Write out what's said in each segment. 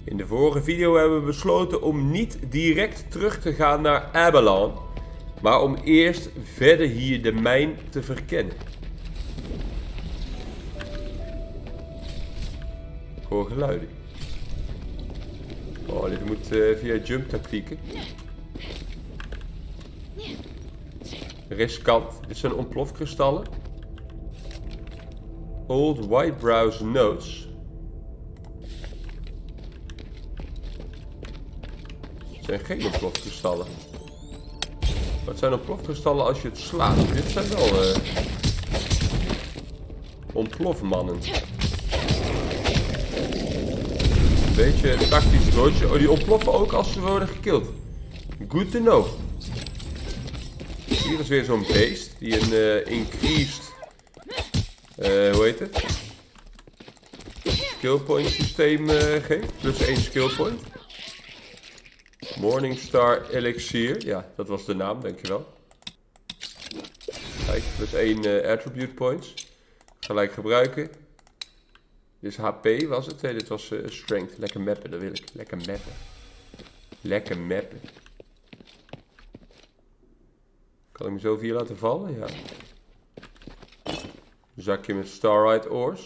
In de vorige video hebben we besloten om niet direct terug te gaan naar Abellone, maar om eerst verder hier de mijn te verkennen. Ik hoor geluiden. Oh, dit moet via jump tactieken. Riskant. Dit zijn ontplofkristallen. Old White Browse Notes. Het zijn geen ontplofkristallen. Maar het zijn ontplofkristallen als je het slaat. Dit zijn wel ontplofmannen. Een beetje tactisch dodge. Oh, die ontploffen ook als ze worden gekild. Good to know. Hier is weer zo'n beest die een increased, hoe heet het? Skill point systeem geeft. Plus 1 skill point. Morningstar Elixir. Ja, dat was de naam, dankjewel. Kijk, plus 1 attribute points. Gelijk gebruiken. Dit is HP was het? Nee, dit was strength. Lekker mappen, dat wil ik. Lekker mappen. Lekker mappen. Kan ik me zo hier laten vallen? Ja. Zakje met starlight ores.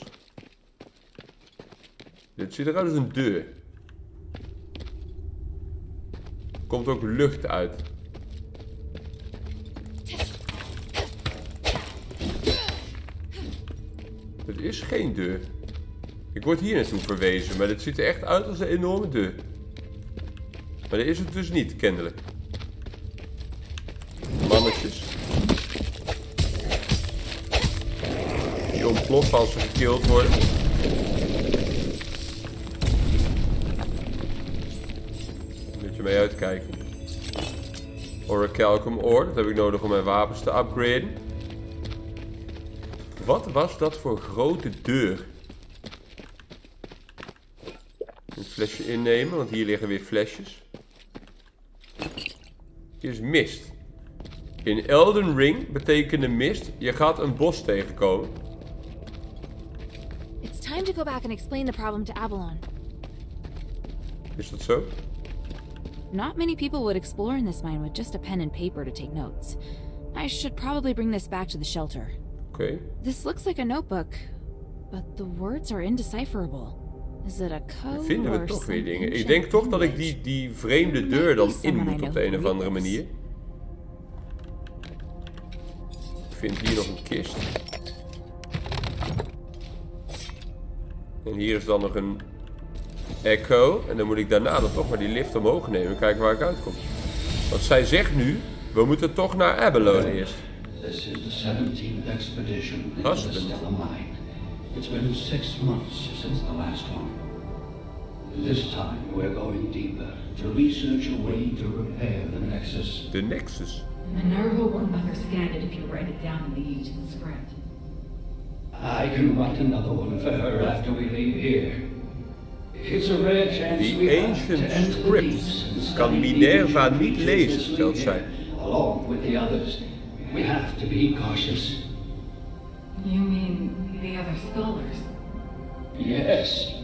Dit ziet eruit als een deur. Komt ook lucht uit. Het is geen deur. Ik word hier naartoe verwezen, maar dit ziet er echt uit als een enorme deur. Maar dat is het dus niet, kennelijk. Mannetjes. Die ontploffen als ze gekild worden. Moet je mee uitkijken. Orichalcum ore, dat heb ik nodig om mijn wapens te upgraden. Wat was dat voor grote deur? Een flesje innemen, want hier liggen weer flesjes. Hier is mist. In Elden Ring betekende mist, je gaat een bos tegenkomen. It's time to go back and explain the problem to Abellone. Is dat zo? Not many people would explore in this mine with just a pen and paper to take notes. I should probably bring this back to the shelter. Oké. This looks like a notebook, but the words are indecipherable. Is it a code Vinden we or toch weer dingen. something Ik denk toch dat ik language? die vreemde deur dan in moet op de een of andere manier. Ik vind hier nog een kist. En hier is dan nog een echo. En dan moet ik daarna dan toch maar die lift omhoog nemen en kijken waar ik uitkom. Want zij zegt nu, we moeten toch naar Abellone eerst. This is the 17th expedition into the Husband. Stellar Mine. It's been 6 months since the last one. This time we're going deeper to research a way to repair the Nexus. De Nexus. Minerva won't understand it if you write it down in the ancient script. I can write another one for her after we leave here. It's a rare chance Die we have to ancient enter the script deeps and kan study Minerva the niet ancient lezen, creatures stelt we zij. hear, along with the others. We have to be cautious. You mean the other scholars? Yes.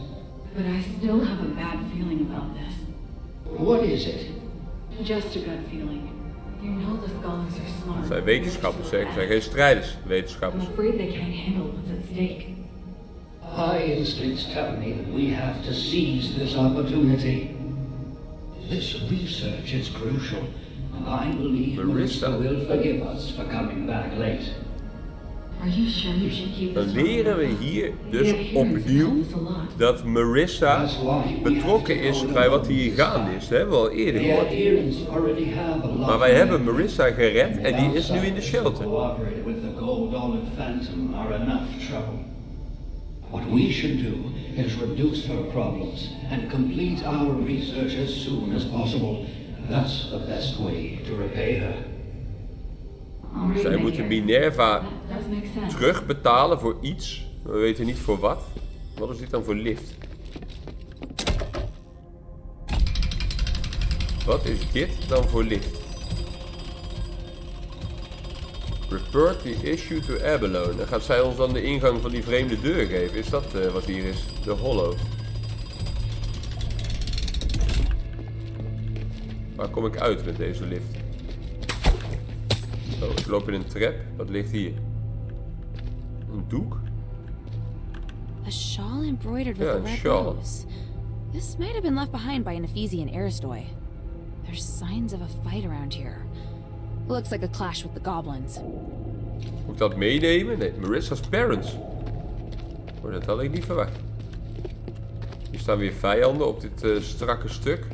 But I still have a bad feeling about this. What is it? Just a gut feeling. You know the scholars are smart. Het zijn wetenschappers, hè? Ze zijn geen strijders, I'm wetenschappers. afraid they can't handle what's at stake. My instincts tell me that we have to seize this opportunity. This research is crucial, and I believe Marissa. Marissa will forgive us for coming back late. Are you sure you should keep Dan this leren we hier dus opnieuw dat Marissa betrokken is bij wat hier gaande is. Dat hebben we al eerder The gehoord. adherents already have a lot. Maar wij hebben Marissa gered en die is nu in de shelter. Cooperate with the gold-olive phantom are enough trouble. What we should do is reduce her problems and complete our research as soon as possible. That's the best way to repay her. Zij moeten Minerva That does make sense. terugbetalen voor iets. We weten niet voor wat. Wat is dit dan voor lift? Wat is dit dan voor lift? Report the issue to Abellone. Dan gaat zij ons dan de ingang van die vreemde deur geven. Is dat wat hier is? De hollow. Waar kom ik uit met deze lift? Oh, ik loop in een trap. Wat ligt hier? Een doek? A shawl embroidered with Yeah, a red shawl. rose. This might have been left behind by an Ephesian Aristoi. There's signs of a fight around here. Looks like a clash with the goblins. Moet ik dat meenemen? Nee, Marissa's parents. Oh, dat had ik niet verwacht. Hier staan weer vijanden op dit strakke stuk.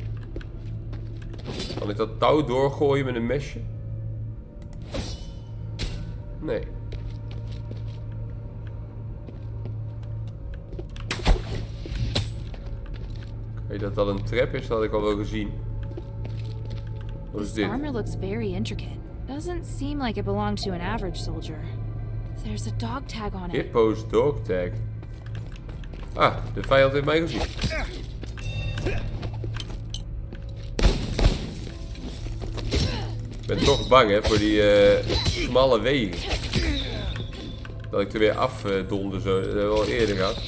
Kan ik dat touw doorgooien met een mesje? Nee. Oké, dat een trap is, dat had ik al wel gezien. Wat is This dit? armor looks very intricate. Doesn't seem like it belonged to an average soldier. There's a dog tag on it. Hippo's dog tag. Ah, de vijand heeft mij gezien. Ik ben toch bang hè, voor die smalle wegen. Dat ik er weer afdonde zo. Dat hebben we al eerder gehad.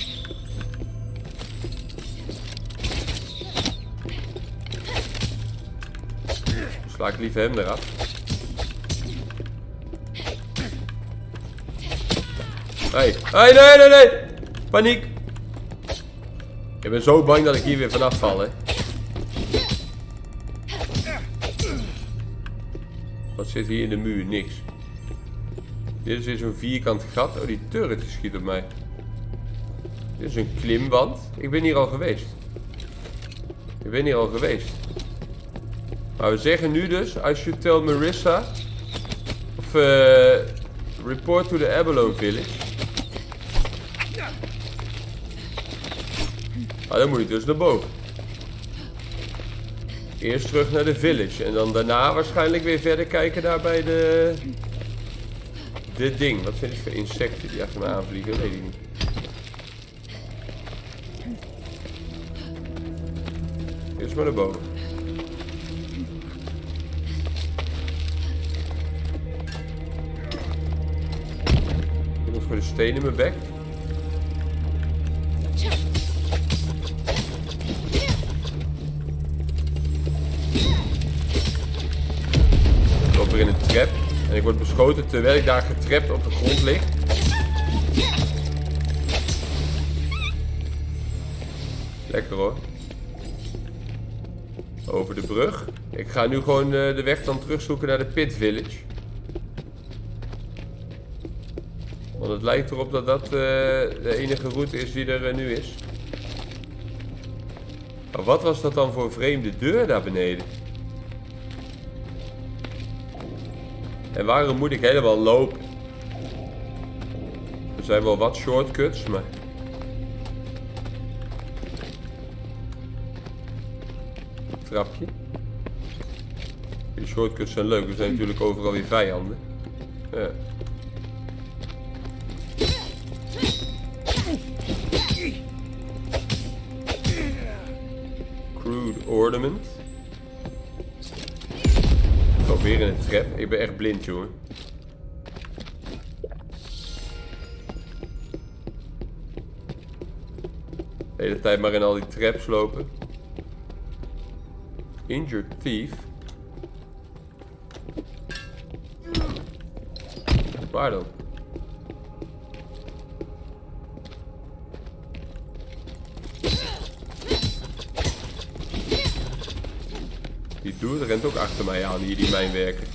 Sla ik liever hem eraf. Hey, nee! Paniek! Ik ben zo bang dat ik hier weer vanaf val, hè. Wat zit hier in de muur? Niks. Dit is weer zo'n vierkant gat. Oh, die turret schiet op mij. Dit is een klimwand. Ik ben hier al geweest. Maar we zeggen nu dus, I should tell Marissa. Of report to the Abellone village. Ah, dan moet je dus naar boven. Eerst terug naar de village. En dan daarna waarschijnlijk weer verder kijken daar bij de... Dit ding. Wat zijn dit voor insecten die achter me aanvliegen? Weet ik niet. Eerst maar naar boven. Iemand voor de steen in mijn bek. Ik loop weer in een trap. En ik word beschoten terwijl ik daar getrapt op de grond lig. Lekker hoor. Over de brug. Ik ga nu gewoon de weg dan terugzoeken naar de Pit Village. Want het lijkt erop dat dat de enige route is die er nu is. Maar wat was dat dan voor een vreemde deur daar beneden? En waarom moet ik helemaal lopen? Er zijn wel wat shortcuts, maar... Trapje. Die shortcuts zijn leuk, er zijn natuurlijk overal weer vijanden. Ja. Crude ornament. Oh, weer in een trap. Ik ben echt blind, jongen. De hele tijd maar in al die traps lopen. Injured thief. Waar dan? Die dude rent ook achter mij aan hier, die mijnwerker.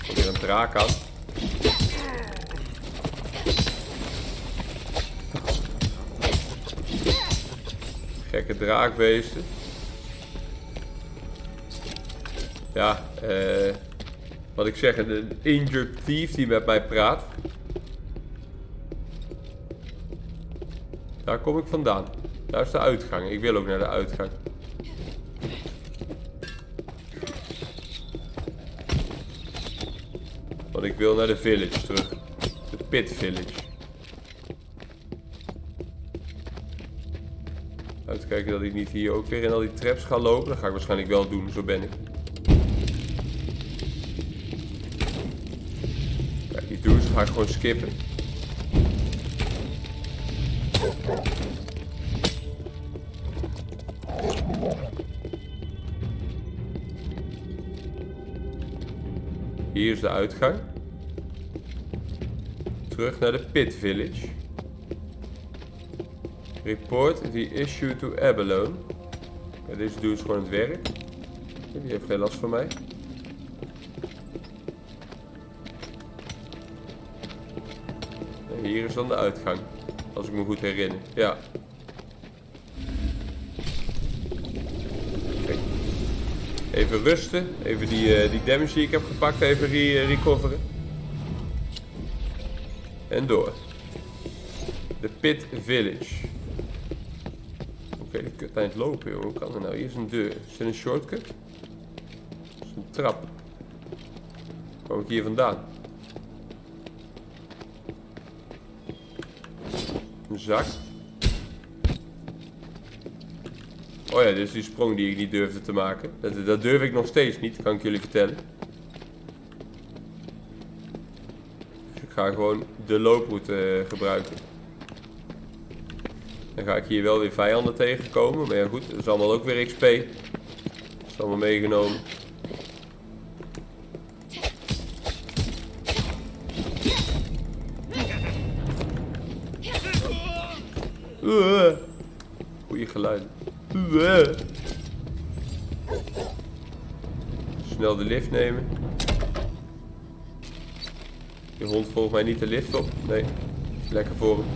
Komt weer een draak aan. Gekke draakbeesten. Ja, wat ik zeg, een injured thief die met mij praat. Daar kom ik vandaan. Daar is de uitgang. Ik wil ook naar de uitgang. Want ik wil naar de village terug. De Pit Village. Uitkijken dat ik niet hier ook weer in al die traps ga lopen. Dat ga ik waarschijnlijk wel doen, zo ben ik. Kijk, die dudes ga ik gewoon skippen. Hier is de uitgang. Terug naar de Pit Village. Report the issue to Abellone. Ja, deze dude is gewoon aan het werk. Die heeft geen last van mij. En hier is dan de uitgang. Als ik me goed herinner. Ja. Okay. Even rusten. Even die damage die ik heb gepakt. Even recoveren. En door. De Pit Village. Oké, de kut aan het lopen, joh. Hoe kan dat nou? Hier is een deur. Is dit een shortcut? Dat is een trap. Kom ik hier vandaan? Een zak. Oh ja, dit is die sprong die ik niet durfde te maken. Dat durf ik nog steeds niet, kan ik jullie vertellen. Dus ik ga gewoon de looproute gebruiken. Dan ga ik hier wel weer vijanden tegenkomen. Maar ja goed, dat is allemaal ook weer XP. Dat is allemaal meegenomen. Goeie geluiden. Snel de lift nemen. Die hond volgt mij niet de lift op. Nee, lekker voor hem.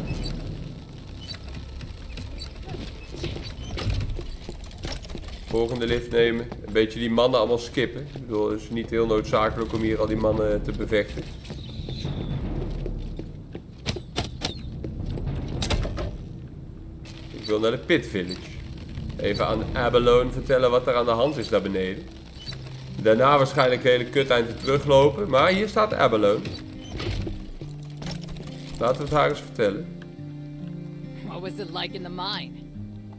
Volgende lift nemen. Een beetje die mannen allemaal skippen. Ik bedoel, het is niet heel noodzakelijk om hier al die mannen te bevechten. Ik wil naar de Pit Village. Even aan Abellone vertellen wat er aan de hand is daar beneden. Daarna waarschijnlijk een hele kut eind teruglopen. Maar hier staat Abellone. Laten we het haar eens vertellen. What was it like in the mine?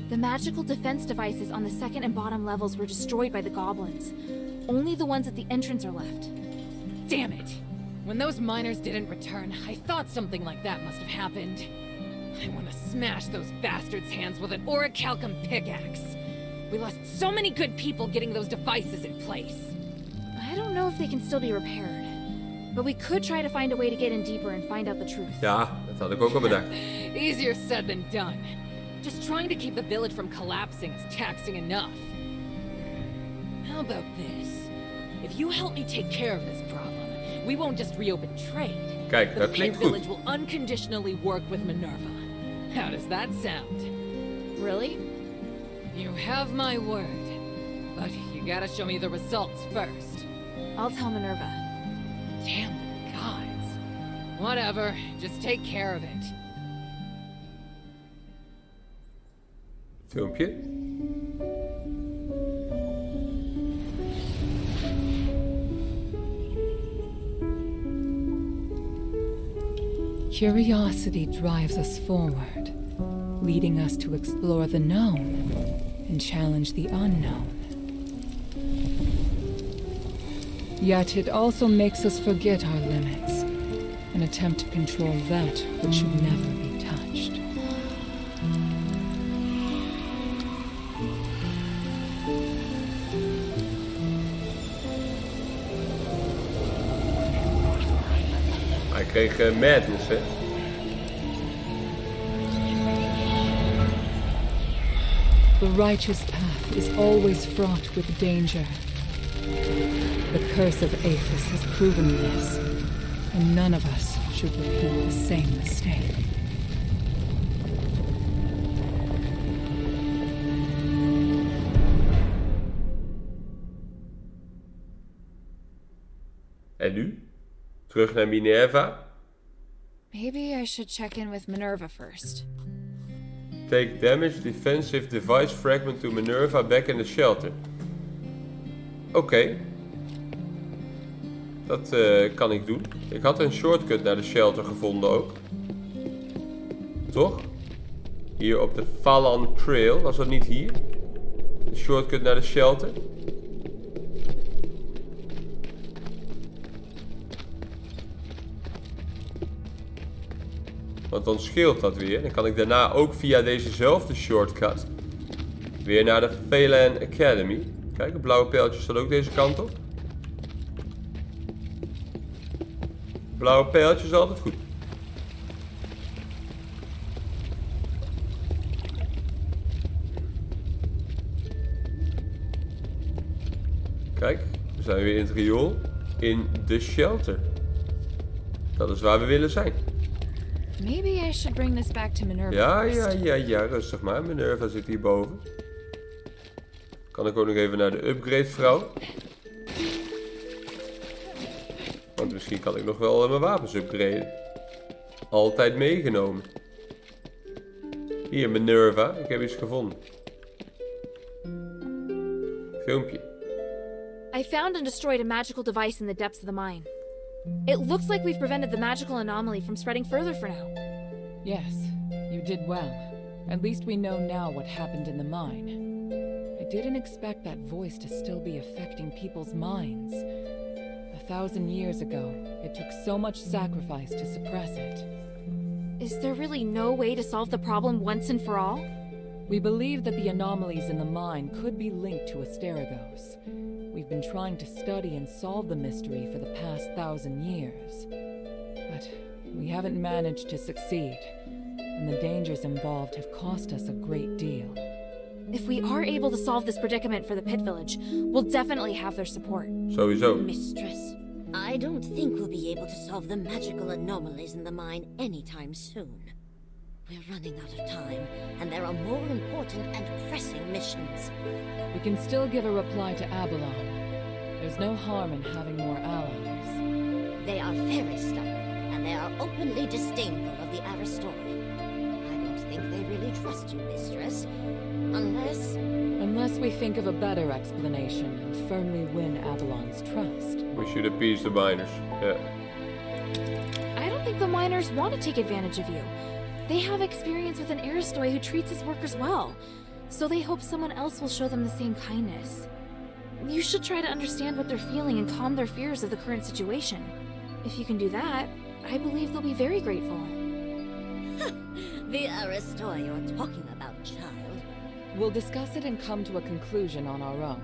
The magical defense devices on the second and bottom levels were destroyed by the goblins. Only the ones at the entrance are left. Damn it! When those miners didn't return, I thought something like that must have happened. I want to smash those bastards' hands with an orichalcum pickaxe. We lost so many good people getting those devices in place. I don't know if they can still be repaired. But we could try to find a way to get in deeper and find out the truth. Ja, dat had ik ook al bedacht. Easier said than done. Just trying to keep the village from collapsing is taxing enough. How about this? If you help me take care of this problem, we won't just reopen trade. Kijk, dat The klinkt Pit goed. Village will unconditionally work with Minerva. How does that sound? Really? You have my word. But you gotta show me the results first. I'll tell Minerva. Damn the gods. Whatever, just take care of it. Filmpje. Curiosity drives us forward, leading us to explore the known and challenge the unknown. Yet it also makes us forget our limits and attempt to control that which should never be touched. Hij kreeg madness, hè. The righteous path is always fraught with danger. The curse of Aphis has proven this, and none of us should repeat the same mistake. En nu? Terug naar Minerva. Maybe I should check in with Minerva first. Take damage defensive device fragment to Minerva back in the shelter. Oké. Dat kan ik doen. Ik had een shortcut naar de shelter gevonden ook. Toch? Hier op de Falan Trail. Was dat niet hier? De shortcut naar de shelter. Want dan scheelt dat weer. Dan kan ik daarna ook via dezezelfde shortcut weer naar de Phelan Academy. Kijk, het blauwe pijltje staat ook deze kant op. Blauwe pijltjes altijd goed. Kijk, we zijn weer in het riool. In de shelter. Dat is waar we willen zijn. Maybe I should bring this back to Minerva first. Ja, rustig maar. Minerva zit hierboven. Kan ik ook nog even naar de upgrade vrouw? Want misschien kan ik nog wel mijn wapens upgraden. Altijd meegenomen. Hier, Minerva. Ik heb iets gevonden. Filmpje. I found and destroyed a magical device in the depths of the mine. It looks like we've prevented the magical anomaly from spreading further for now. Yes, you did well. At least we know now what happened in the mine. I didn't expect that voice to still be affecting people's minds. 1,000 years ago, it took so much sacrifice to suppress it. Is there really no way to solve the problem once and for all? We believe that the anomalies in the mine could be linked to Asterigos. We've been trying to study and solve the mystery for the past 1,000 years. But we haven't managed to succeed, and the dangers involved have cost us a great deal. If we are able to solve this predicament for the Pit Village, we'll definitely have their support. Sowieso. Mistress, I don't think we'll be able to solve the magical anomalies in the mine anytime soon. We're running out of time, and there are more important and pressing missions. We can still give a reply to Abellone. There's no harm in having more allies. They are very stubborn, and they are openly disdainful of the Aristori. I don't think they really trust you, Mistress. Unless we think of a better explanation and firmly win Abellone's trust. We should appease the miners. Yeah. I don't think the miners want to take advantage of you. They have experience with an Aristoi who treats his workers well, so they hope someone else will show them the same kindness. You should try to understand what they're feeling and calm their fears of the current situation. If you can do that, I believe they'll be very grateful. The Aristoi you're talking about, child. We'll discuss it and come to a conclusion on our own.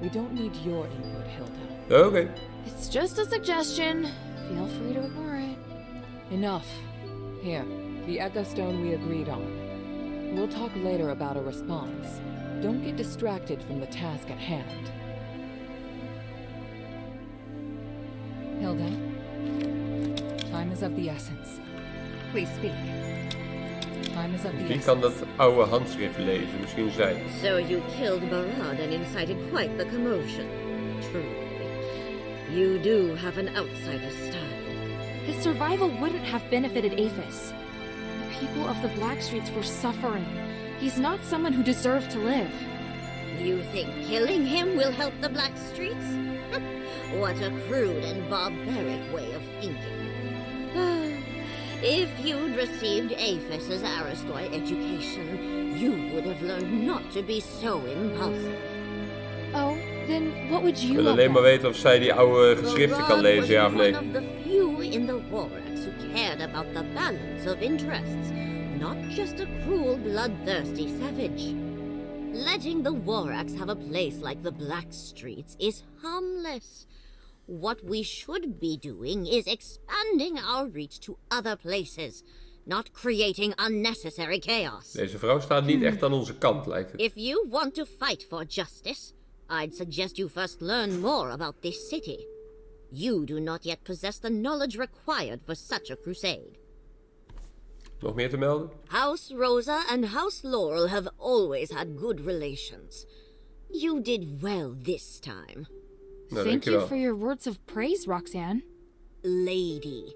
We don't need your input, Hilda. Okay. It's just a suggestion. Feel free to ignore it. Enough. Here, the Echo Stone we agreed on. We'll talk later about a response. Don't get distracted from the task at hand. Hilda, time is of the essence. Please speak. Time is of the Wie essence. kan dat oude handschrift lezen? Misschien zij. So you killed Barad and incited quite the commotion. Truly. You do have an outsider style. His survival wouldn't have benefited Aphis. The people of the Blackstreets were suffering. He's not someone who deserved to live. You think killing him will help the Blackstreets? What a crude and barbaric way of thinking. If you'd received Aphis's Aristoi education, you would have learned not to be so impulsive. Oh, then what would Ik you wil have alleen maar done? weten of zij die oude geschriften kan lezen, ja of was nee. one of the few in the Warax who cared about the balance of interests, not just a cruel, bloodthirsty savage. Letting the Warax have a place like the Blackstreets is harmless. What we should be doing is expanding our reach to other places, not creating unnecessary chaos. Deze vrouw staat niet echt aan onze kant, lijkt het. If you want to fight for justice, I'd suggest you first learn more about this city. You do not yet possess the knowledge required for such a crusade. Nog meer te melden? House Rosa and House Laurel have always had good relations. You did well this time. Nou, Thank you dankjewel. for your words of praise, Roxanne. Lady.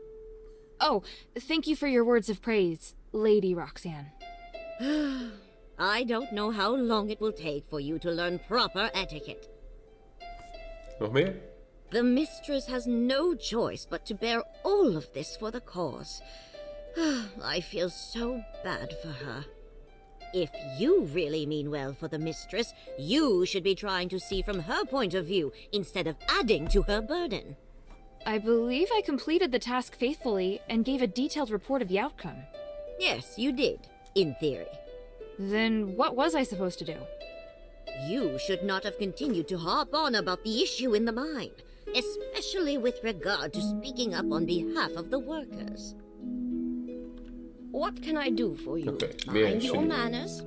Oh, thank you for your words of praise, Lady Roxanne. I don't know how long it will take for you to learn proper etiquette. Nog meer? The mistress has no choice but to bear all of this for the cause. I feel so bad for her. If you really mean well for the mistress, you should be trying to see from her point of view instead of adding to her burden. I believe I completed the task faithfully and gave a detailed report of the outcome. Yes, you did, in theory. Then what was I supposed to do? You should not have continued to harp on about the issue in the mine. especially with regard to speaking up on behalf of the workers. What can I do for you? Oké, meer Mind your inzien. manners?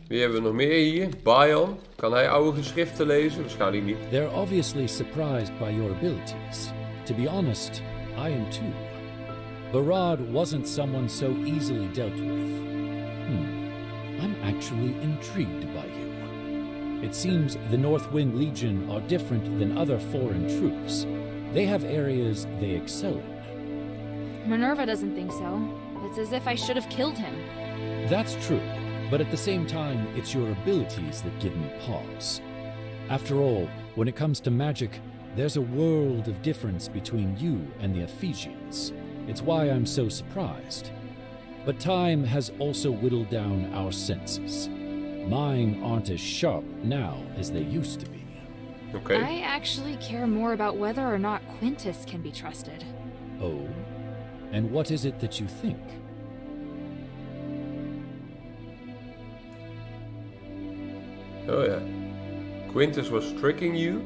Wie hebben we nog meer hier? Bion. Kan hij oude geschriften lezen? Waarschijnlijk niet. They're obviously surprised by your abilities. To be honest, I am too. Barad wasn't someone so easily dealt with. I'm actually intrigued by you. It seems the Northwind Legion are different than other foreign troops. They have areas they excel in. Minerva doesn't think so. It's as if I should have killed him. That's true, but at the same time, it's your abilities that give me pause. After all, when it comes to magic, there's a world of difference between you and the Ephesians. It's why I'm so surprised. But time has also whittled down our senses. Mine aren't as sharp now as they used to be. Oké. I actually care more about whether or not Quintus can be trusted. Oh? And what is it that you think? Oh ja. Quintus was tricking you?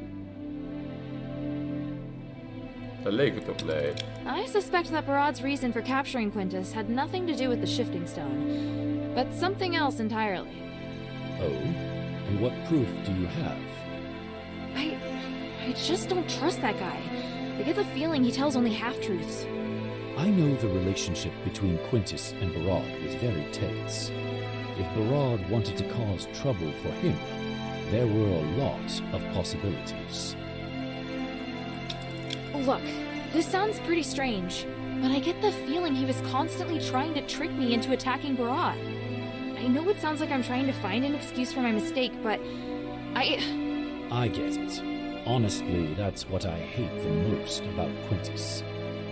Daar leek het op, nee. I suspect that Barad's reason for capturing Quintus had nothing to do with the shifting stone, but something else entirely. Oh? And what proof do you have? I just don't trust that guy. I get the feeling he tells only half-truths. I know the relationship between Quintus and Barad was very tense. If Barad wanted to cause trouble for him, there were a lot of possibilities. Look, this sounds pretty strange, but I get the feeling he was constantly trying to trick me into attacking Barad. I know it sounds like I'm trying to find an excuse for my mistake, but I get it. Honestly, that's what I hate the most about Quintus.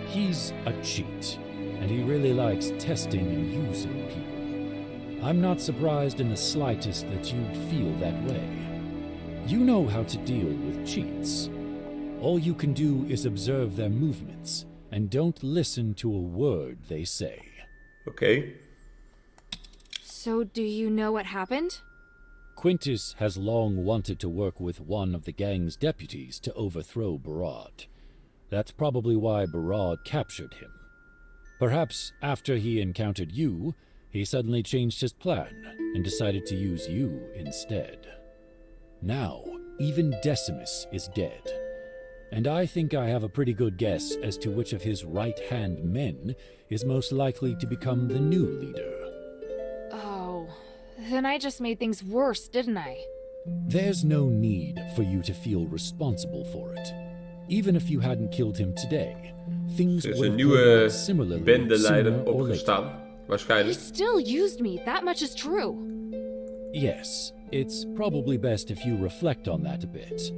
He's a cheat, and he really likes testing and using people. I'm not surprised in the slightest that you'd feel that way. You know how to deal with cheats. All you can do is observe their movements, and don't listen to a word they say. Oké. So do you know what happened? Quintus has long wanted to work with one of the gang's deputies to overthrow Barad. That's probably why Barad captured him. Perhaps after he encountered you, he suddenly changed his plan and decided to use you instead. Now, even Decimus is dead. And I think I have a pretty good guess as to which of his right-hand men is most likely to become the new leader. Oh, then I just made things worse, didn't I? There's no need for you to feel responsible for it. Even if you hadn't killed him today, things Er is would een have nieuwe played out similarly bendeleider sooner or opgestaan. later. He Waarschijnlijk. still used me, that much is true. Yes, it's probably best if you reflect on that a bit.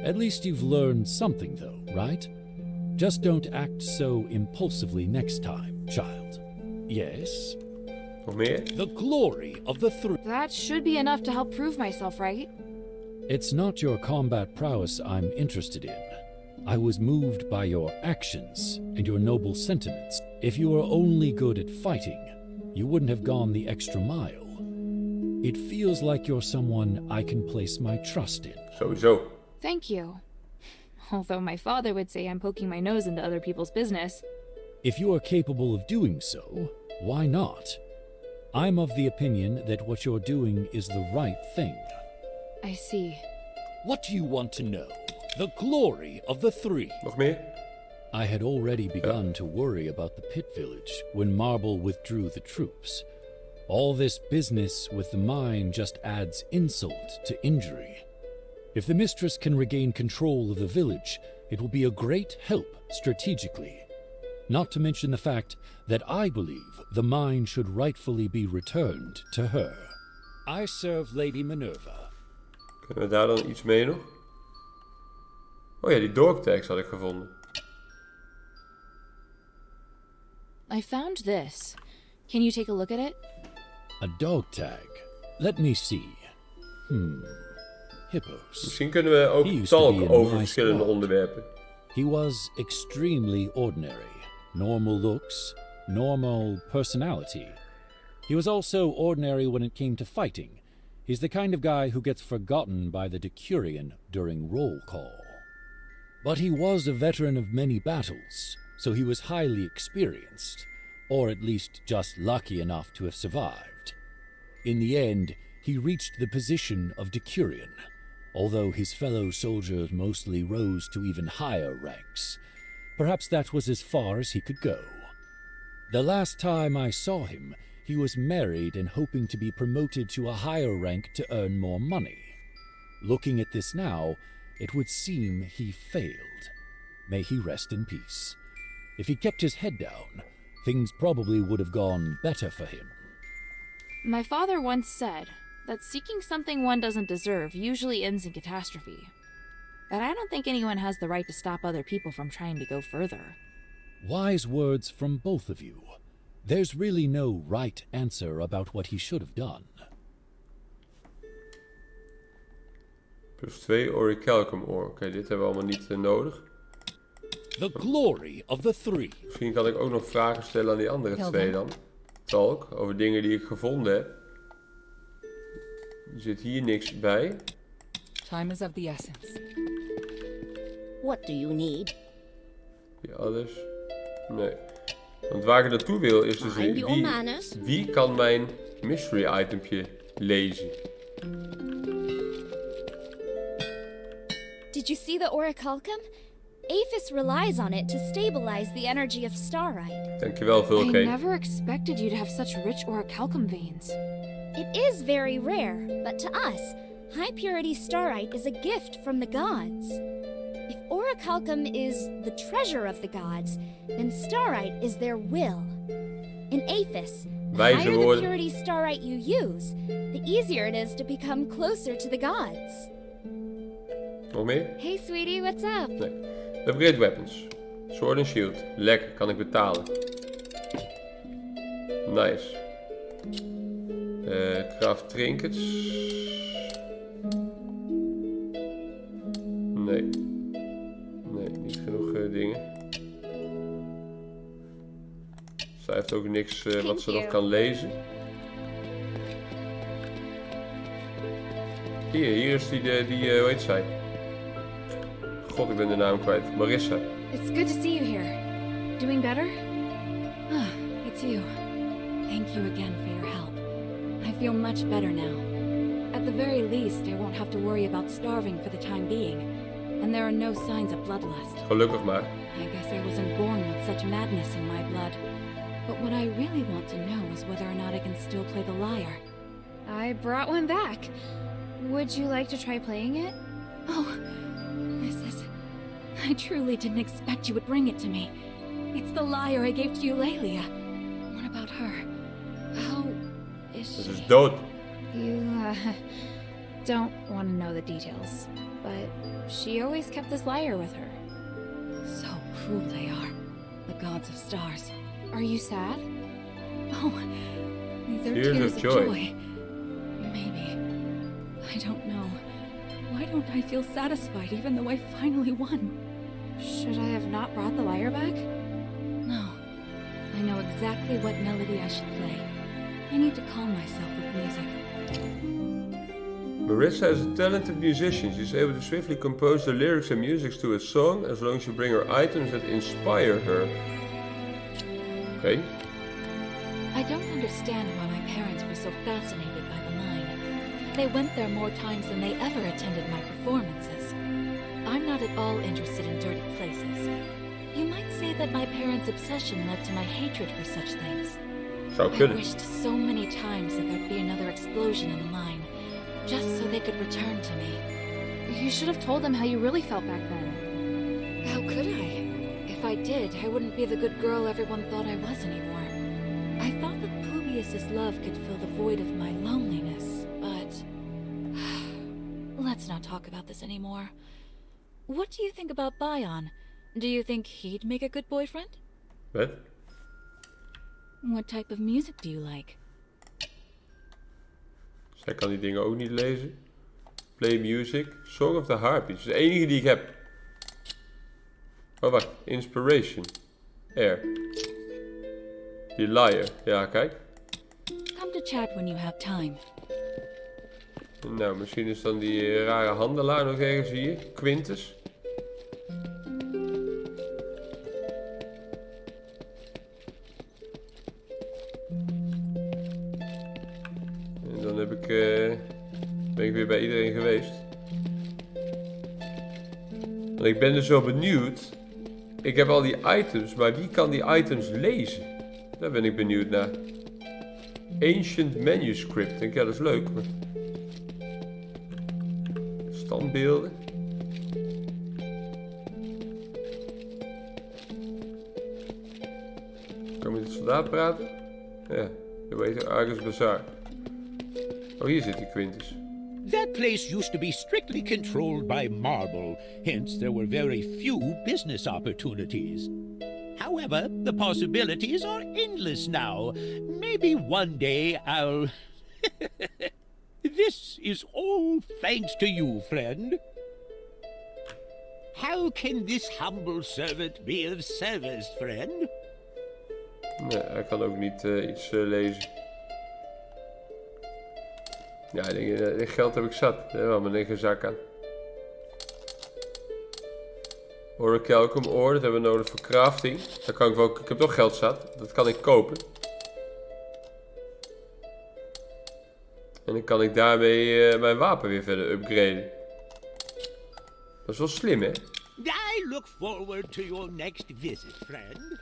At least you've learned something though, right? Just don't act so impulsively next time, child. Yes? Nog meer? The glory of the three. That should be enough to help prove myself, right? It's not your combat prowess I'm interested in. I was moved by your actions and your noble sentiments. If you were only good at fighting, you wouldn't have gone the extra mile. It feels like you're someone I can place my trust in. Sowieso. Thank you. Although my father would say I'm poking my nose into other people's business. If you are capable of doing so, why not? I'm of the opinion that what you're doing is the right thing. I see. What do you want to know? The glory of the three. Nog meer? I had already begun to worry about the pit village when Marble withdrew the troops. All this business with the mine just adds insult to injury. If the mistress can regain control of the village, it will be a great help strategically. Not to mention the fact that I believe the mine should rightfully be returned to her. I serve Lady Minerva. Kunnen we daar dan iets mee nog? Oh ja, die dogtags had ik gevonden. I found this. Can you take a look at it? A dog tag. Let me see. Hippos. Misschien kunnen we ook He used to be talk in over my verschillende squad. onderwerpen. He was extremely ordinary. Normal looks, normal personality. He was also ordinary when it came to fighting. He's the kind of guy who gets forgotten by the Decurion during roll call. But he was a veteran of many battles, so he was highly experienced, or at least just lucky enough to have survived. In the end, he reached the position of decurion, although his fellow soldiers mostly rose to even higher ranks. Perhaps that was as far as he could go. The last time I saw him, he was married and hoping to be promoted to a higher rank to earn more money. Looking at this now, it would seem he failed. May he rest in peace. If he kept his head down, things probably would have gone better for him. My father once said that seeking something one doesn't deserve usually ends in catastrophe. But I don't think anyone has the right to stop other people from trying to go further. Wise words from both of you. There's really no right answer about what he should have done. Plus 2 orichalcum ore. Oké, dit hebben we allemaal niet nodig. The glory of the three. Misschien kan ik ook nog vragen stellen aan die andere Hilda. twee dan. Talk, over dingen die ik gevonden heb. Er zit hier niks bij. Time is of the essence. What do you need? Die alles. Nee. Want waar ik naartoe wil is dus Mind your manners. wie kan mijn mystery itempje lezen? Did you see the orichalcum? Aphis relies on it to stabilize the energy of starite. Dankjewel, I Vulcane. never expected you to have such rich orichalcum veins. It is very rare, but to us, high-purity starite is a gift from the gods. If orichalcum is the treasure of the gods, then starite is their will. In Aphis, the Wijze higher the woorden. purity starite you use, the easier it is to become closer to the gods. Nog meer? Hey sweetie, what's up? Nee. Upgrade weapons. Sword and shield. Lekker, kan ik betalen. Nice. Craft trinkets. Nee. Nee, niet genoeg dingen. Zij heeft ook niks wat ze nog kan lezen. Hier is die hoe heet zij? God, ik ben de naam kwijt. Marissa. It's good to see you here. Doing better? Ah, it's you. Thank you again for your help. I feel much better now. At the very least, I won't have to worry about starving for the time being. And there are no signs of bloodlust. Gelukkig maar. I guess I wasn't born with such madness in my blood. But what I really want to know is whether or not I can still play the lyre. I brought one back. Would you like to try playing it? Oh, I truly didn't expect you would bring it to me. It's the lyre I gave to Eulalia. What about her? How is Ze she? is dood. You, don't want to know the details, but she always kept this lyre with her. So cruel they are, the gods of stars. Are you sad? Oh, these are Tears tears of of joy. joy. Maybe. I don't know. Why don't I feel satisfied even though I finally won? Should I have not brought the lyre back? No. I know exactly what melody I should play. I need to calm myself with music. Marissa is a talented musician. She's able to swiftly compose the lyrics and music to a song as long as you bring her items that inspire her. Okay. I don't understand why my parents were so fascinated by the mine. They went there more times than they ever attended my performances. I'm not at all interested in dirty places. You might say that my parents' obsession led to my hatred for such things. Zou I kunnen. wished so many times that there'd be another explosion in the mine, just so they could return to me. You should have told them how you really felt back then. How could I? If I did, I wouldn't be the good girl everyone thought I was anymore. I thought that Publius's love could fill the void of my loneliness, but... Let's not talk about this anymore. What do you think about Bion? Do you think he'd make a good boyfriend? Wat? What type of music do you like? Zij kan die dingen ook niet lezen. Play music. Song of the Harpies. Dat is de enige die ik heb. Oh, wacht. Inspiration. Air. Die liar. Ja, kijk. Come to chat when you have time. Nou, misschien is dan die rare handelaar nog ergens hier. Quintus. dan heb ik, ben ik weer bij iedereen geweest. Want ik ben dus wel benieuwd. Ik heb al die items, maar wie kan die items lezen? Daar ben ik benieuwd naar. Ancient manuscript. Ik denk, ja, dat is leuk. Maar... standbeelden. Kan ik met de soldaat praten? Ja, dat weet Argus Bazaar. Oh, hier zit die Quintus. That place used to be strictly controlled by marble, hence there were very few business opportunities. However, the possibilities are endless now. Maybe one day I'll... This is all thanks to you, friend. How can this humble servant be of service, friend? Nee, hij kan ook niet iets lezen. Ja, dit geld heb ik zat. Daar hebben we maar geen zak aan. Orichalcum ore, dat hebben we nodig voor crafting. Daar kan ik wel, ik heb toch geld zat. Dat kan ik kopen. En dan kan ik daarmee mijn wapen weer verder upgraden. Dat is wel slim, hè? I look forward to your next visit, friend.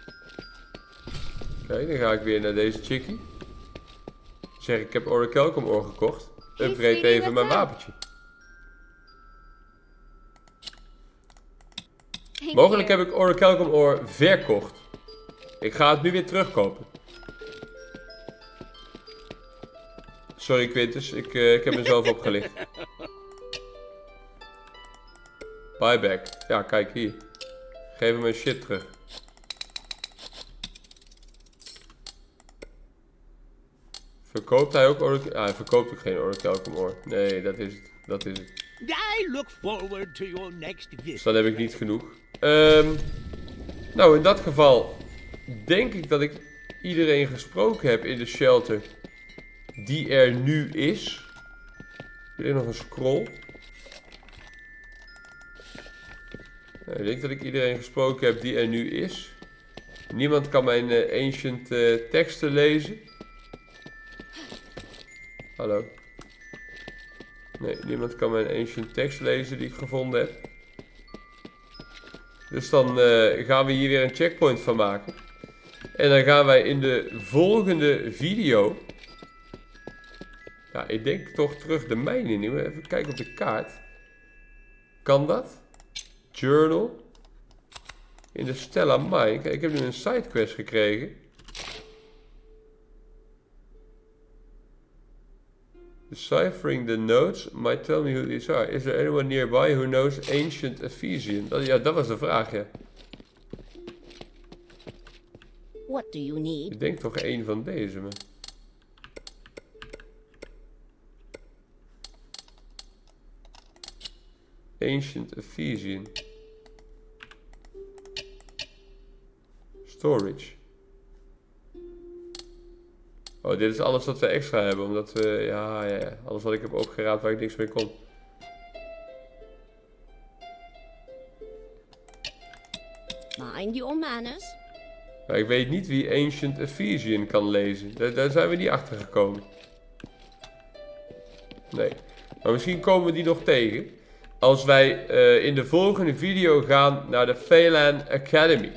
Oké, dan ga ik weer naar deze chickie. Zeg, ik heb Orichalcum ore gekocht. Upgrade even mijn wapentje. Mogelijk heb ik Orichalcum ore verkocht. Ik ga het nu weer terugkopen. Sorry Quintus, ik heb mezelf opgelicht. Buyback. Ja, kijk hier. Geef hem mijn shit terug. Verkoopt hij ook Orichalcum? Ah, hij verkoopt ook geen Orichalcum ore. Nee, dat is het. Dat is het. I look forward to your next visit. Dus dan heb ik niet genoeg. Nou, in dat geval denk ik dat ik iedereen gesproken heb in de shelter die er nu is. Hier is nog een scroll. Nou, ik denk dat ik iedereen gesproken heb die er nu is. Niemand kan mijn ancient teksten lezen. Hallo. Nee, niemand kan mijn ancient tekst lezen die ik gevonden heb. Dus dan gaan we hier weer een checkpoint van maken. En dan gaan wij in de volgende video... Ja, ik denk toch terug de mijnen in. Even kijken op de kaart. Kan dat? Journal. In de Stella Mine. Kijk, ik heb nu een sidequest gekregen. Deciphering the notes might tell me who these are. Is there anyone nearby who knows ancient Ephesian? Ja, dat was de vraag, ja. What do you need? Ik denk toch één van deze, man. Ancient Ephesian. Storage. Oh, dit is alles wat we extra hebben, omdat we... Ja. Alles wat ik heb opgeraapt waar ik niks mee kon. Mind your manners. Maar ik weet niet wie Ancient Ephesian kan lezen. Daar zijn we niet achter gekomen. Nee. Maar misschien komen we die nog tegen. Als wij in de volgende video gaan naar de Phelan Academy.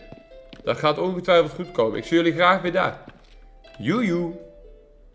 Dat gaat ongetwijfeld goed komen. Ik zie jullie graag weer daar. Joejoe.